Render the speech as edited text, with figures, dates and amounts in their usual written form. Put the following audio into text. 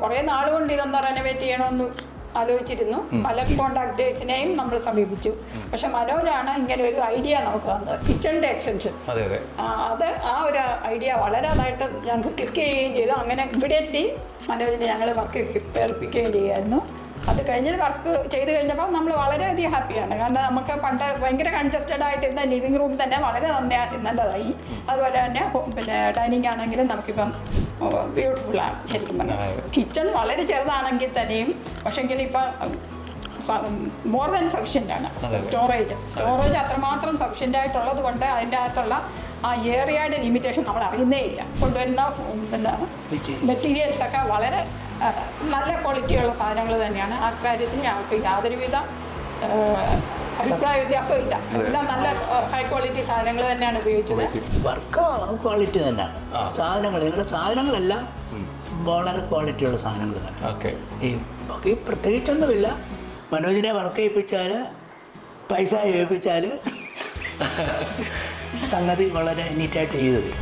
കുറേ നാളുകൊണ്ട് ഇതൊന്ന് റെനോവേറ്റ് ചെയ്യണമെന്ന് ആലോചിച്ചിരുന്നു. പല കോൺട്രാക്ടേഴ്സിനെയും നമ്മൾ സമീപിച്ചു. പക്ഷെ മനോജാണ് ഇങ്ങനെ ഒരു ഐഡിയ നമുക്ക് തന്നത്, കിച്ചണിൻ്റെ എക്സ്റ്റൻഷൻ. അത് ആ ഒരു ഐഡിയ വളരെ നന്നായിട്ട് ഞങ്ങൾക്ക് ക്ലിക്ക് ചെയ്യുകയും ചെയ്തു. അങ്ങനെ ഇമ്മീഡിയറ്റ്ലി മനോജിനെ ഞങ്ങൾ വർക്ക് ഏൽപ്പിക്കുകയും ചെയ്യായിരുന്നു. അത് കഴിഞ്ഞ് വർക്ക് ചെയ്ത് കഴിഞ്ഞപ്പോൾ നമ്മൾ വളരെയധികം ഹാപ്പിയാണ്. കാരണം നമുക്ക് പണ്ട് ഭയങ്കര കൺജസ്റ്റഡ് ആയിട്ടിരുന്ന ലിവിങ് റൂം തന്നെ വളരെ നല്ലതായി. അതുപോലെ തന്നെ പിന്നെ ഡൈനിങ് ആണെങ്കിലും നമുക്കിപ്പം ബ്യൂട്ടിഫുള്ളാണ് ശരിക്കും പറഞ്ഞാൽ. കിച്ചൺ വളരെ ചെറുതാണെങ്കിൽ തന്നെയും പക്ഷേങ്കിൽ ഇപ്പം മോർ ദാൻ സഫിഷ്യൻ്റ് ആണ്. സ്റ്റോറേജ് അത്രമാത്രം സഫിഷ്യൻ്റ് ആയിട്ടുള്ളത് കൊണ്ട് അതിൻ്റെ അകത്തുള്ള ആ ഏരിയയുടെ ലിമിറ്റേഷൻ നമ്മൾ അറിയുന്നേ ഇല്ല. കൊണ്ടുവരുന്ന പിന്നെ മെറ്റീരിയൽസൊക്കെ വളരെ നല്ല ക്വാളിറ്റിയുള്ള സാധനങ്ങൾ തന്നെയാണ്. ആ കാര്യത്തിൽ ഞങ്ങൾക്ക് യാതൊരുവിധ അഭിപ്രായ വ്യത്യാസവും ഇല്ല. എല്ലാം നല്ല ഹൈ ക്വാളിറ്റി സാധനങ്ങൾ തന്നെയാണ് ഉപയോഗിച്ചത്. വർക്ക് ക്വാളിറ്റി തന്നെയാണ്. നിങ്ങളുടെ സാധനങ്ങളെല്ലാം വളരെ ക്വാളിറ്റിയുള്ള സാധനങ്ങൾ തന്നെ. ഈ പ്രത്യേകിച്ചൊന്നുമില്ല. മനോജിനെ വർക്ക് ചെയ്യിപ്പിച്ചാൽ, പൈസ ചെയ്യിപ്പിച്ചാൽ സംഗതി വളരെ നീറ്റായിട്ട് ചെയ്തു തരും.